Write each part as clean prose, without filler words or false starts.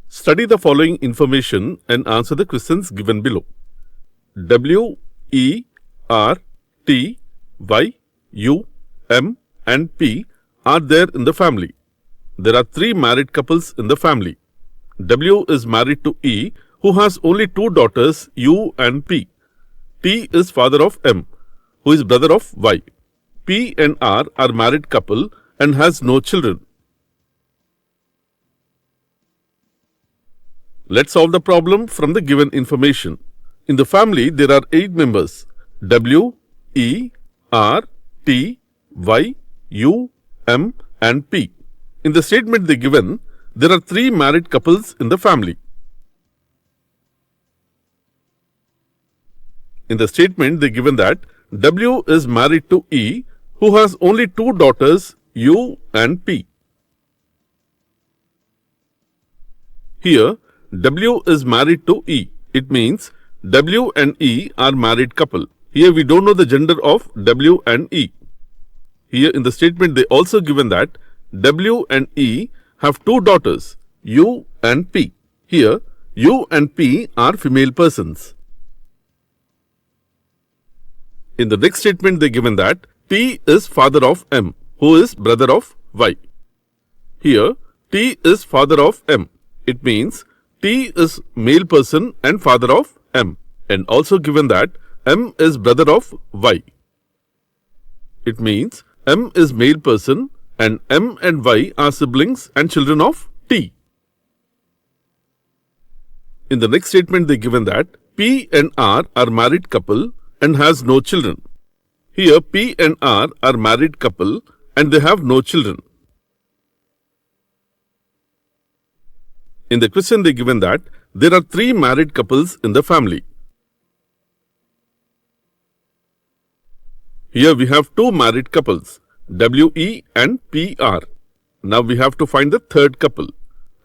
Study the following information and answer the questions given below. W, E, R, T, Y, U, M and P are there in the family. There are 3 married couples in the family. W is married to E, who has only 2 daughters, U and P. T is father of M, who is brother of Y. P and R are married couple and has no children. Let's solve the problem from the given information. In the family, there are 8 members: W, E, R, T, Y, U, M and P. In the statement they given, there are 3 married couples in the family. In the statement they given that W is married to E, who has only 2 daughters, U and P. Here, W is married to E. It means W and E are married couple. Here we don't know the gender of W and E. Here in the statement they also given that W and E have 2 daughters, U and P. Here U and P are female persons. In the next statement they given that T is father of M, who is brother of Y. Here T is father of M. It means T is male person and father of M, and also given that M is brother of Y. It means M is male person and M and Y are siblings and children of T. In the next statement they given that P and R are married couple and has no children. Here P and R are married couple and they have no children. In the question they given that there are 3 married couples in the family. Here we have 2 married couples, WE and PR. Now we have to find the third couple.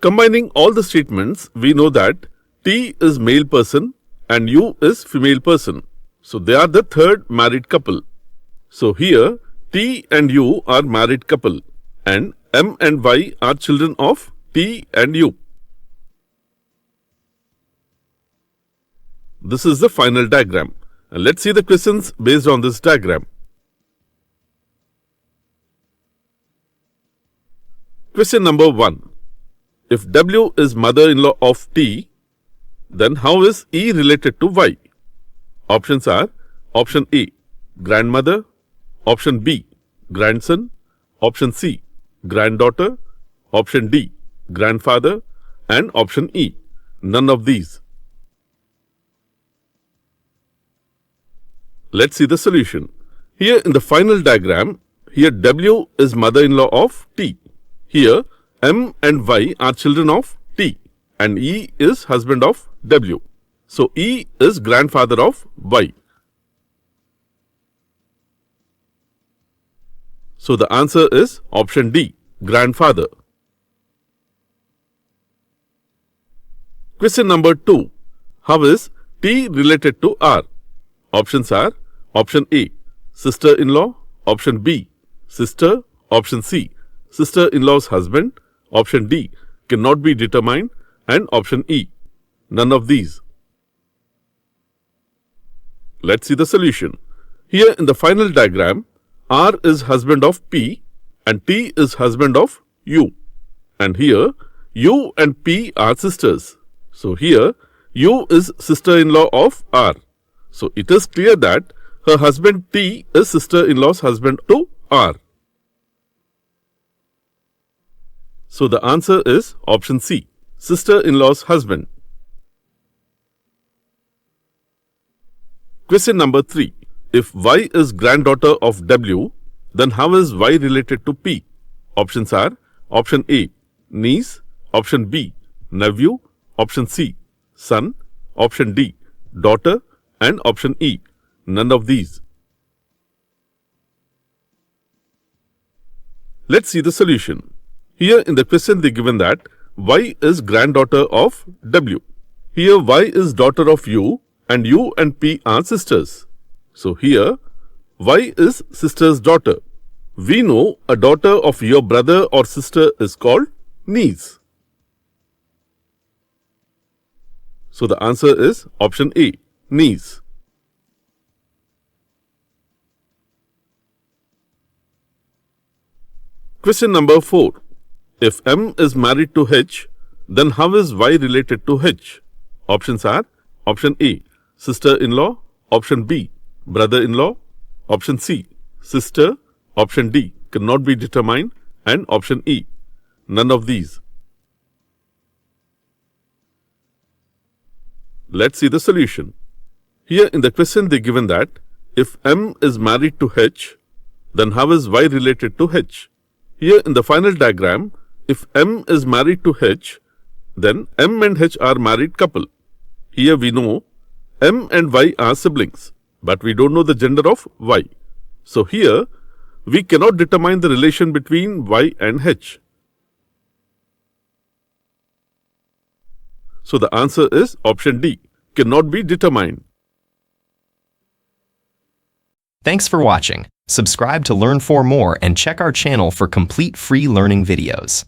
Combining all the statements, we know that T is male person and U is female person. So they are the third married couple. So here T and U are married couple and M and Y are children of T and U. This is the final diagram. And let's see the questions based on this diagram. Question number 1. If W is mother-in-law of T, then how is E related to Y? Options are option A, grandmother, option B, grandson, option C, granddaughter, option D, grandfather, and option E, none of these. Let's see the solution. Here in the final diagram, here W is mother-in-law of T. Here M and Y are children of T and E is husband of W. So E is grandfather of Y. So the answer is option D, grandfather. Question number 2. How is T related to R? Options are option A, sister-in-law, option B, sister, option C, sister-in-law's husband, option D, cannot be determined, and option E, none of these. Let's see the solution. Here in the final diagram, R is husband of P and T is husband of U. And here, U and P are sisters. So here, U is sister-in-law of R. So it is clear that her husband T is sister-in-law's husband to R. So the answer is option C, sister-in-law's husband. Question number 3. If Y is granddaughter of W, then how is Y related to P? Options are option A, niece, option B, nephew, option C, son, option D, daughter, and option E, none of these. Let's see the solution. Here in the question they given that Y is granddaughter of W. Here Y is daughter of U and U and P are sisters. So here Y is sister's daughter. We know a daughter of your brother or sister is called niece. So the answer is option A, knees. Question number 4. If M is married to H, then how is Y related to H? Options are option A, sister-in-law, option B, brother-in-law, option C, sister, option D, cannot be determined, and option E, none of these. Let's see the solution. Here in the question they given that if M is married to H, then how is Y related to H? Here in the final diagram, if M is married to H, then M and H are married couple. Here we know M and Y are siblings, but we don't know the gender of Y. So here we cannot determine the relation between Y and H. So the answer is option D, cannot be determined. Thanks for watching. Subscribe to learn 4 more and check our channel for complete free learning videos.